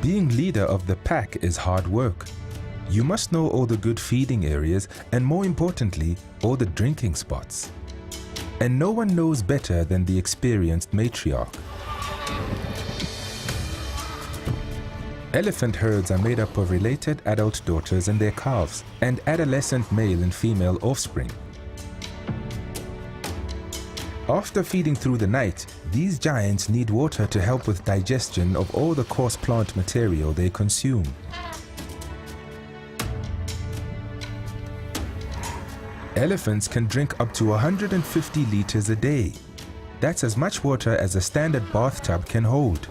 Being leader of the pack is hard work. You must know all the good feeding areas and, more importantly, all the drinking spots. And no one knows better than the experienced matriarch. Elephant herds are made up of related adult daughters and their calves, and adolescent male and female offspring. After feeding through the night, these giants need water to help with digestion of all the coarse plant material they consume. Elephants can drink up to 150 liters a day. That's as much water as a standard bathtub can hold.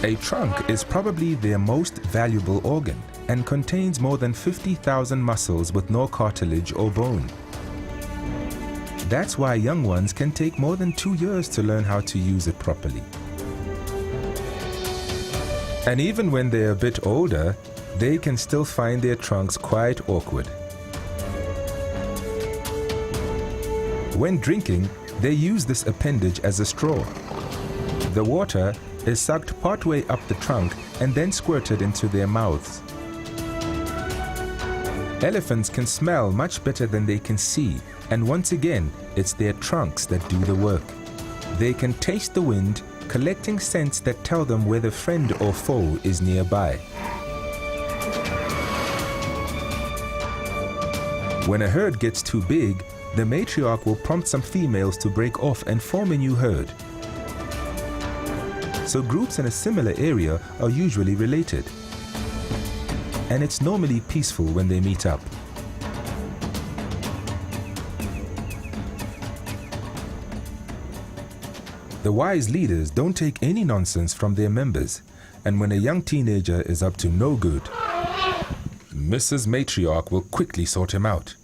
A trunk is probably their most valuable organ and contains more than 50,000 muscles with no cartilage or bone. That's why young ones can take more than 2 years to learn how to use it properly. And even when they're a bit older, they can still find their trunks quite awkward. When drinking, they use this appendage as a straw. The water is sucked partway up the trunk and then squirted into their mouths. Elephants can smell much better than they can see, and once again, it's their trunks that do the work. They can taste the wind, collecting scents that tell them whether friend or foe is nearby. When a herd gets too big, the matriarch will prompt some females to break off and form a new herd. So groups in a similar area are usually related. And it's normally peaceful when they meet up. The wise leaders don't take any nonsense from their members, and when a young teenager is up to no good, Mrs. Matriarch will quickly sort him out.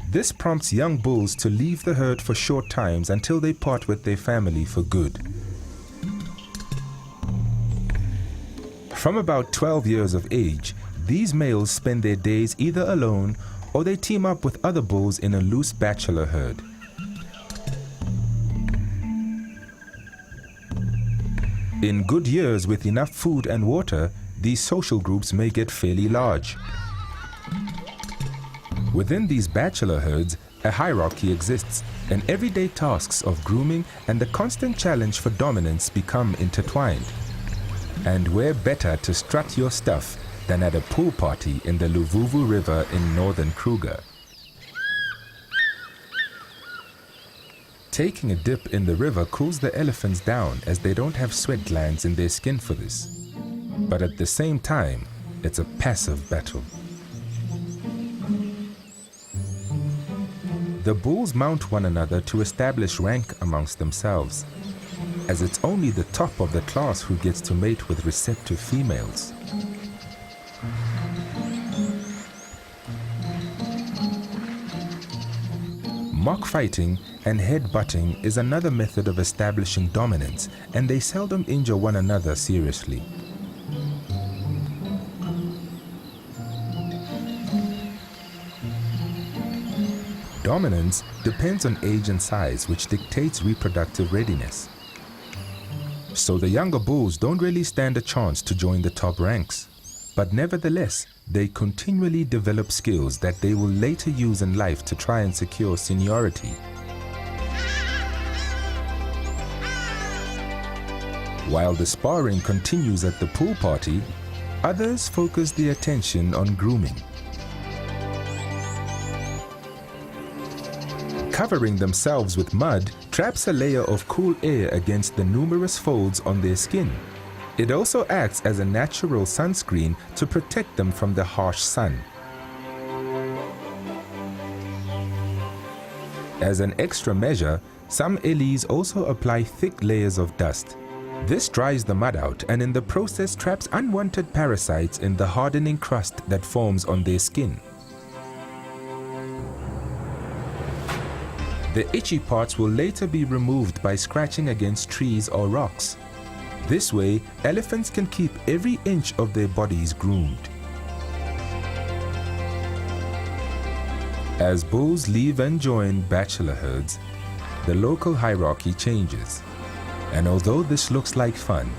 This prompts young bulls to leave the herd for short times until they part with their family for good. From about 12 years of age, these males spend their days either alone or they team up with other bulls in a loose bachelor herd. In good years with enough food and water, these social groups may get fairly large. Within these bachelor herds, a hierarchy exists, and everyday tasks of grooming and the constant challenge for dominance become intertwined. And where better to strut your stuff than at a pool party in the Luvuvu River in northern Kruger. Taking a dip in the river cools the elephants down as they don't have sweat glands in their skin for this. But at the same time, it's a passive battle. The bulls mount one another to establish rank amongst themselves, as it's only the top of the class who gets to mate with receptive females. Mock fighting and head-butting is another method of establishing dominance, and they seldom injure one another seriously. Dominance depends on age and size, which dictates reproductive readiness. So the younger bulls don't really stand a chance to join the top ranks. But nevertheless, they continually develop skills that they will later use in life to try and secure seniority. While the sparring continues at the pool party, others focus their attention on grooming. Covering themselves with mud traps a layer of cool air against the numerous folds on their skin. It also acts as a natural sunscreen to protect them from the harsh sun. As an extra measure, some elis also apply thick layers of dust. This dries the mud out and in the process traps unwanted parasites in the hardening crust that forms on their skin. The itchy parts will later be removed by scratching against trees or rocks. This way, elephants can keep every inch of their bodies groomed. As bulls leave and join bachelor herds, the local hierarchy changes. And although this looks like fun,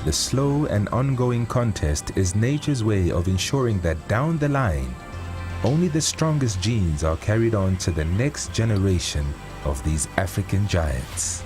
the slow and ongoing contest is nature's way of ensuring that down the line, only the strongest genes are carried on to the next generation of these African giants.